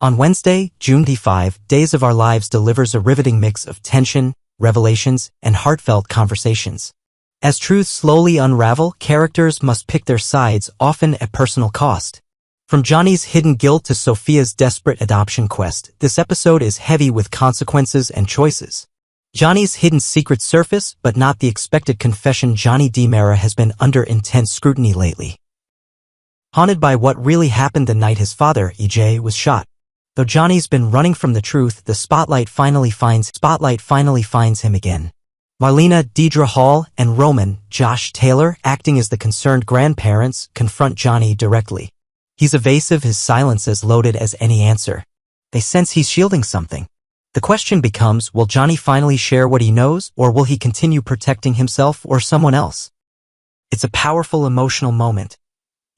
On Wednesday, June 5, Days of Our Lives delivers a riveting mix of tension, revelations, and heartfelt conversations. As truths slowly unravel, characters must pick their sides, often at personal cost. From Johnny's hidden guilt to Sophia's desperate adoption quest, this episode is heavy with consequences and choices. Johnny's hidden secrets surface, but not the expected confession. Johnny DiMera has been under intense scrutiny lately. Haunted by what really happened the night his father, EJ, was shot. Though Johnny's been running from the truth, the spotlight finally finds him again. Marlena, Deidre Hall, and Roman, Josh Taylor, acting as the concerned grandparents, confront Johnny directly. He's evasive, his silence as loaded as any answer. They sense he's shielding something. The question becomes, will Johnny finally share what he knows, or will he continue protecting himself or someone else? It's a powerful emotional moment,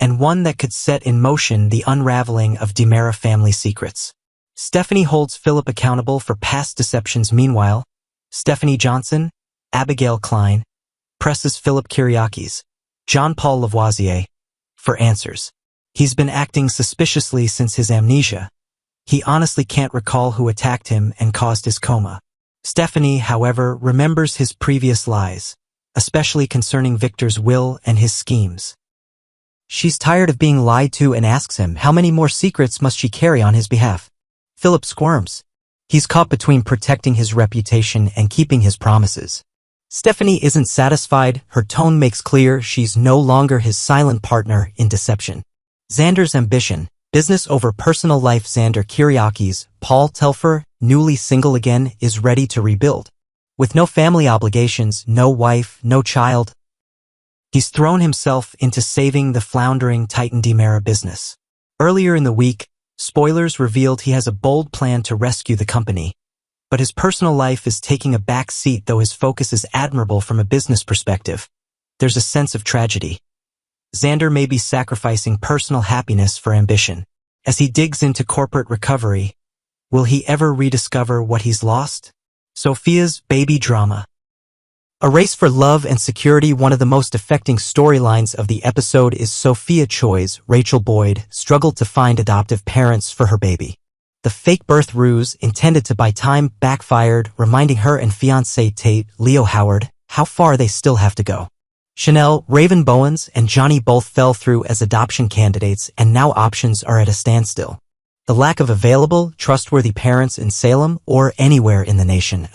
and one that could set in motion the unraveling of DiMera family secrets. Stephanie holds Philip accountable for past deceptions. Meanwhile, Stephanie Johnson, Abigail Klein, presses Philip Kyriakis, John Paul Lavoisier, for answers. He's been acting suspiciously since his amnesia. He honestly can't recall who attacked him and caused his coma. Stephanie, however, remembers his previous lies, especially concerning Victor's will and his schemes. She's tired of being lied to and asks him how many more secrets must she carry on his behalf. Philip squirms. He's caught between protecting his reputation and keeping his promises. Stephanie isn't satisfied. Her tone makes clear she's no longer his silent partner in deception. Xander's ambition, business over personal life. Xander Kyriakis, Paul Telfer, newly single again, is ready to rebuild. With no family obligations, no wife, no child, he's thrown himself into saving the floundering Titan DiMera business. Earlier in the week, Spoilers revealed he has a bold plan to rescue the company. But his personal life is taking a back seat. Though his focus is admirable from a business perspective, there's a sense of tragedy. Xander may be sacrificing personal happiness for ambition. As he digs into corporate recovery, will he ever rediscover what he's lost? Sophia's baby drama. A race for love and security. One of the most affecting storylines of the episode is Sophia Choi's Rachel Boyd struggled to find adoptive parents for her baby. The fake birth ruse intended to buy time backfired, reminding her and fiancé Tate, Leo Howard, how far they still have to go. Chanel, Raven Bowens, and Johnny both fell through as adoption candidates, and now options are at a standstill. The lack of available, trustworthy parents in Salem or anywhere in the nation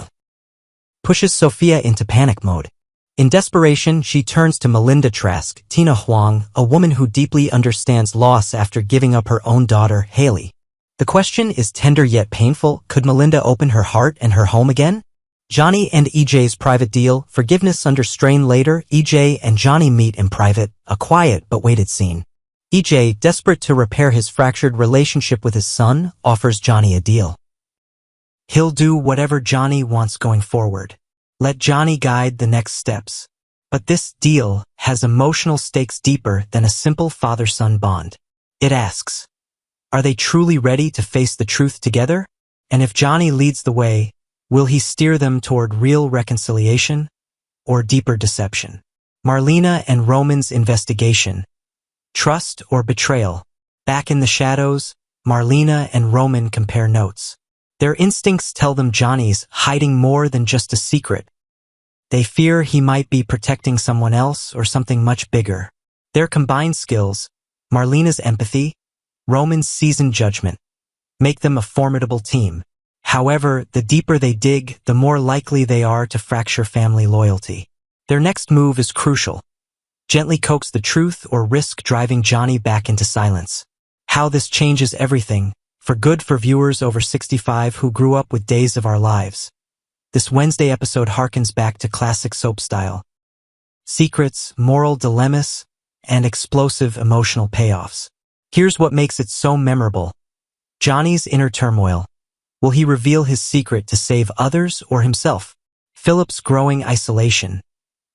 pushes Sophia into panic mode. In desperation, she turns to Melinda Trask, Tina Huang, a woman who deeply understands loss after giving up her own daughter, Haley. The question is tender yet painful. Could Melinda open her heart and her home again? Johnny and EJ's private deal, forgiveness under strain. Later, EJ and Johnny meet in private, a quiet but weighted scene. EJ, desperate to repair his fractured relationship with his son, offers Johnny a deal. He'll do whatever Johnny wants going forward. Let Johnny guide the next steps. But this deal has emotional stakes deeper than a simple father-son bond. It asks, are they truly ready to face the truth together? And if Johnny leads the way, will he steer them toward real reconciliation or deeper deception? Marlena and Roman's investigation. Trust or betrayal? Back in the shadows, Marlena and Roman compare notes. Their instincts tell them Johnny's hiding more than just a secret. They fear he might be protecting someone else or something much bigger. Their combined skills, Marlena's empathy, Roman's seasoned judgment, make them a formidable team. However, the deeper they dig, the more likely they are to fracture family loyalty. Their next move is crucial. Gently coax the truth or risk driving Johnny back into silence. How this changes everything, for good for viewers over 65 who grew up with Days of Our Lives. This Wednesday episode harkens back to classic soap style. Secrets, moral dilemmas, and explosive emotional payoffs. Here's what makes it so memorable. Johnny's inner turmoil. Will he reveal his secret to save others or himself? Philip's growing isolation.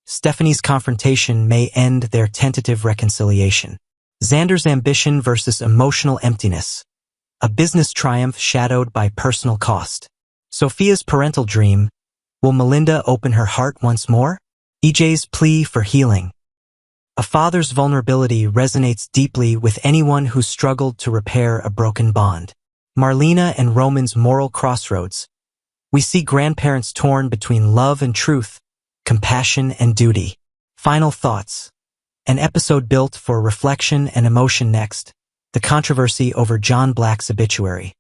Stephanie's confrontation may end their tentative reconciliation. Xander's ambition versus emotional emptiness. A business triumph shadowed by personal cost. Sophia's parental dream. Will Melinda open her heart once more? EJ's plea for healing. A father's vulnerability resonates deeply with anyone who struggled to repair a broken bond. Marlena and Roman's moral crossroads. We see grandparents torn between love and truth, compassion and duty. Final thoughts. An episode built for reflection and emotion. Next, the controversy over John Black's obituary.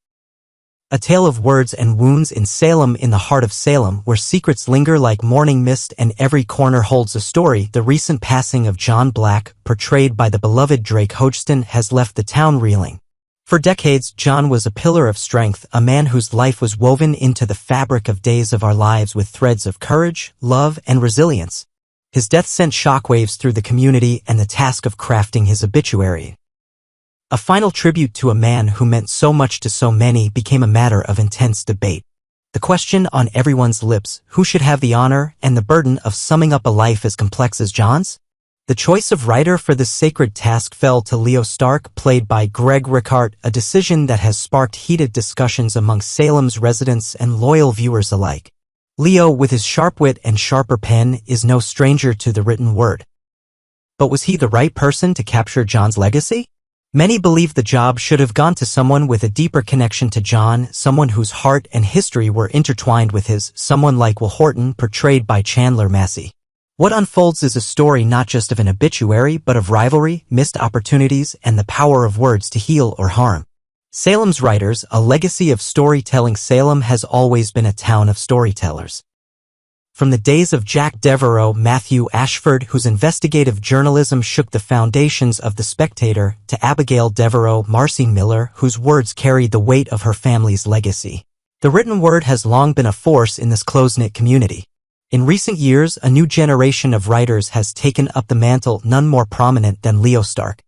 A tale of words and wounds in Salem, in the heart of Salem, where secrets linger like morning mist and every corner holds a story. The recent passing of John Black, portrayed by the beloved Drake Hodgson, has left the town reeling. For decades, John was a pillar of strength, a man whose life was woven into the fabric of days of our lives with threads of courage, love, and resilience. His death sent shockwaves through the community, and the task of crafting his obituary, a final tribute to a man who meant so much to so many, became a matter of intense debate. The question on everyone's lips: who should have the honor and the burden of summing up a life as complex as John's? The choice of writer for this sacred task fell to Leo Stark, played by Greg Ricart, a decision that has sparked heated discussions among Salem's residents and loyal viewers alike. Leo, with his sharp wit and sharper pen, is no stranger to the written word. But was he the right person to capture John's legacy? Many believe the job should have gone to someone with a deeper connection to John, someone whose heart and history were intertwined with his, someone like Will Horton, portrayed by Chandler Massey. What unfolds is a story not just of an obituary, but of rivalry, missed opportunities, and the power of words to heal or harm. Salem's writers, a legacy of storytelling. Salem has always been a town of storytellers. From the days of Jack Devereaux, Matthew Ashford, whose investigative journalism shook the foundations of The Spectator, to Abigail Devereaux, Marcy Miller, whose words carried the weight of her family's legacy, the written word has long been a force in this close-knit community. In recent years, a new generation of writers has taken up the mantle, none more prominent than Leo Stark.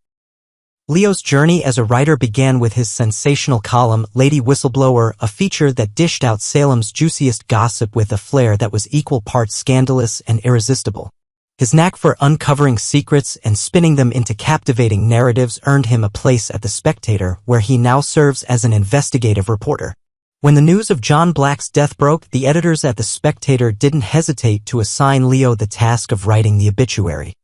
Leo's journey as a writer began with his sensational column, Lady Whistleblower, a feature that dished out Salem's juiciest gossip with a flair that was equal parts scandalous and irresistible. His knack for uncovering secrets and spinning them into captivating narratives earned him a place at The Spectator, where he now serves as an investigative reporter. When the news of John Black's death broke, the editors at The Spectator didn't hesitate to assign Leo the task of writing the obituary.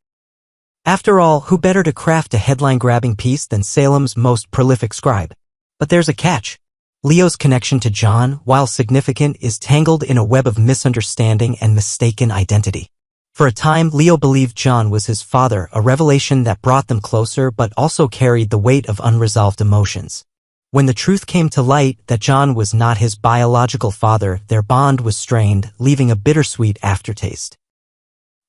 After all, who better to craft a headline-grabbing piece than Salem's most prolific scribe? But there's a catch. Leo's connection to John, while significant, is tangled in a web of misunderstanding and mistaken identity. For a time, Leo believed John was his father, a revelation that brought them closer but also carried the weight of unresolved emotions. When the truth came to light that John was not his biological father, their bond was strained, leaving a bittersweet aftertaste.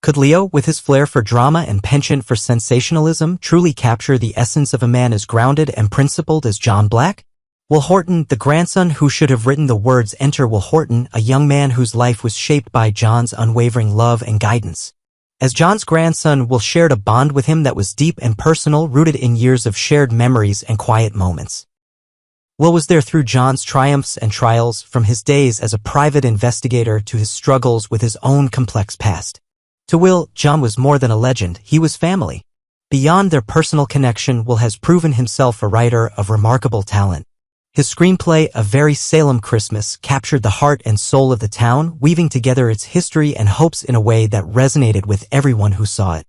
Could Leo, with his flair for drama and penchant for sensationalism, truly capture the essence of a man as grounded and principled as John Black? Will Horton, the grandson who should have written the words "Enter Will Horton," a young man whose life was shaped by John's unwavering love and guidance. As John's grandson, Will shared a bond with him that was deep and personal, rooted in years of shared memories and quiet moments. Will was there through John's triumphs and trials, from his days as a private investigator to his struggles with his own complex past. To Will, John was more than a legend, he was family. Beyond their personal connection, Will has proven himself a writer of remarkable talent. His screenplay, A Very Salem Christmas, captured the heart and soul of the town, weaving together its history and hopes in a way that resonated with everyone who saw it.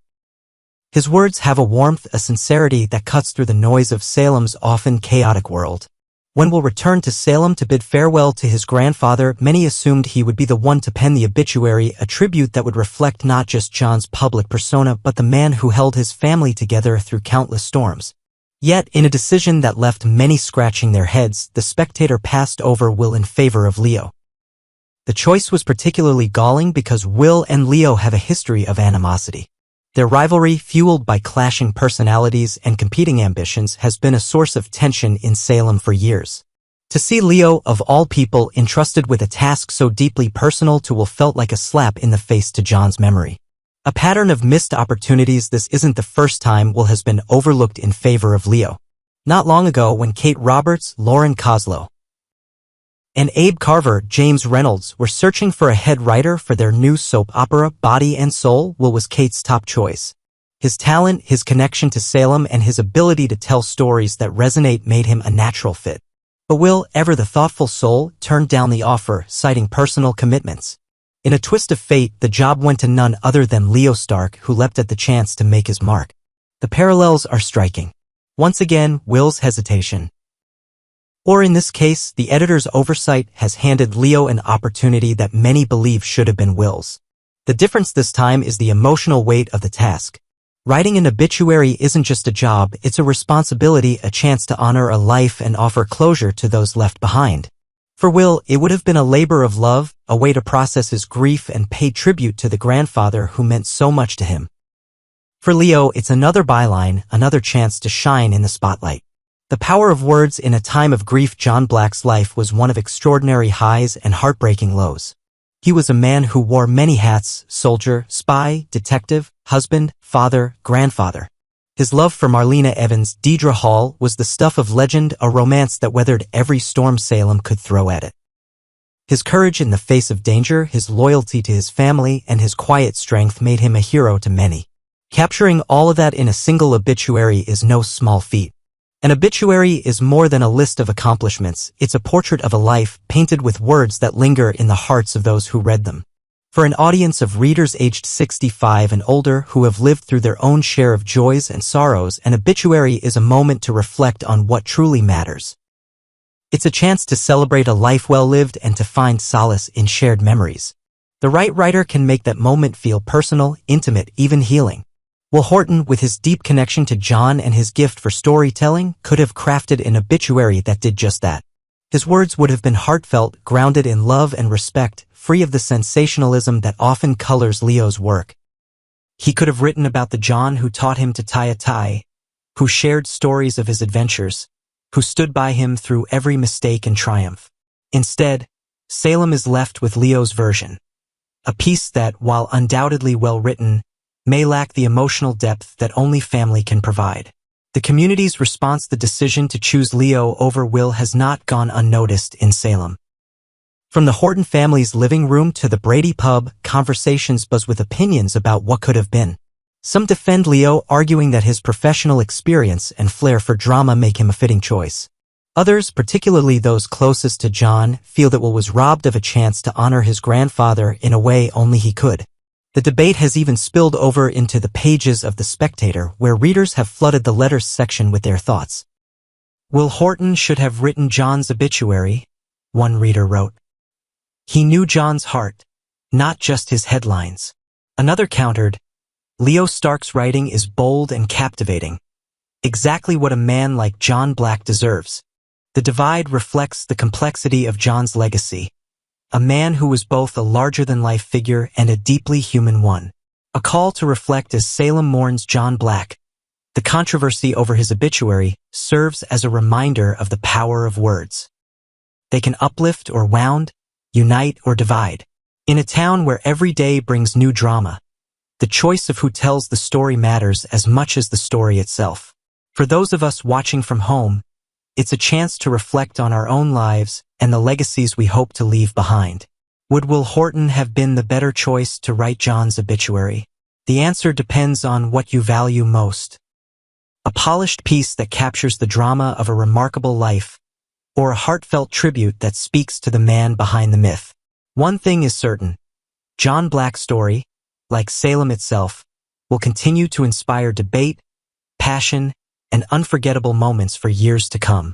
His words have a warmth, a sincerity that cuts through the noise of Salem's often chaotic world. When Will returned to Salem to bid farewell to his grandfather, many assumed he would be the one to pen the obituary, a tribute that would reflect not just John's public persona but the man who held his family together through countless storms. Yet, in a decision that left many scratching their heads, The Spectator passed over Will in favor of Leo. The choice was particularly galling because Will and Leo have a history of animosity. Their rivalry, fueled by clashing personalities and competing ambitions, has been a source of tension in Salem for years. To see Leo, of all people, entrusted with a task so deeply personal to Will felt like a slap in the face to John's memory. A pattern of missed opportunities. This isn't the first time Will has been overlooked in favor of Leo. Not long ago, when Kate Roberts, Lauren Koslow, and Abe Carver, James Reynolds, were searching for a head writer for their new soap opera, Body and Soul, Will was Kate's top choice. His talent, his connection to Salem, and his ability to tell stories that resonate made him a natural fit. But Will, ever the thoughtful soul, turned down the offer, citing personal commitments. In a twist of fate, the job went to none other than Leo Stark, who leapt at the chance to make his mark. The parallels are striking. Once again, Will's hesitation Or in this case, the editor's oversight has handed Leo an opportunity that many believe should have been Will's. The difference this time is the emotional weight of the task. Writing an obituary isn't just a job, it's a responsibility, a chance to honor a life and offer closure to those left behind. For Will, it would have been a labor of love, a way to process his grief and pay tribute to the grandfather who meant so much to him. For Leo, it's another byline, another chance to shine in the spotlight. The power of words in a time of grief. John Black's life was one of extraordinary highs and heartbreaking lows. He was a man who wore many hats: soldier, spy, detective, husband, father, grandfather. His love for Marlena Evans, Deidre Hall, was the stuff of legend, a romance that weathered every storm Salem could throw at it. His courage in the face of danger, his loyalty to his family, and his quiet strength made him a hero to many. Capturing all of that in a single obituary is no small feat. An obituary is more than a list of accomplishments, it's a portrait of a life, painted with words that linger in the hearts of those who read them. For an audience of readers aged 65 and older who have lived through their own share of joys and sorrows, an obituary is a moment to reflect on what truly matters. It's a chance to celebrate a life well lived and to find solace in shared memories. The right writer can make that moment feel personal, intimate, even healing. Will Horton, with his deep connection to John and his gift for storytelling, could have crafted an obituary that did just that. His words would have been heartfelt, grounded in love and respect, free of the sensationalism that often colors Leo's work. He could have written about the John who taught him to tie a tie, who shared stories of his adventures, who stood by him through every mistake and triumph. Instead, Salem is left with Leo's version. A piece that, while undoubtedly well-written, may lack the emotional depth that only family can provide. The community's response, the decision to choose Leo over Will, has not gone unnoticed in Salem. From the Horton family's living room to the Brady pub, conversations buzz with opinions about what could have been. Some defend Leo, arguing that his professional experience and flair for drama make him a fitting choice. Others, particularly those closest to John, feel that Will was robbed of a chance to honor his grandfather in a way only he could. The debate has even spilled over into the pages of The Spectator, where readers have flooded the letters section with their thoughts. Will Horton should have written John's obituary, one reader wrote. He knew John's heart, not just his headlines. Another countered, Leo Stark's writing is bold and captivating, exactly what a man like John Black deserves. The divide reflects the complexity of John's legacy. A man who was both a larger-than-life figure and a deeply human one. A call to reflect as Salem mourns John Black. The controversy over his obituary serves as a reminder of the power of words. They can uplift or wound, unite or divide. In a town where every day brings new drama, the choice of who tells the story matters as much as the story itself. For those of us watching from home, it's a chance to reflect on our own lives and the legacies we hope to leave behind. Would Will Horton have been the better choice to write John's obituary? The answer depends on what you value most. A polished piece that captures the drama of a remarkable life, or a heartfelt tribute that speaks to the man behind the myth. One thing is certain. John Black's story, like Salem itself, will continue to inspire debate, passion, and unforgettable moments for years to come.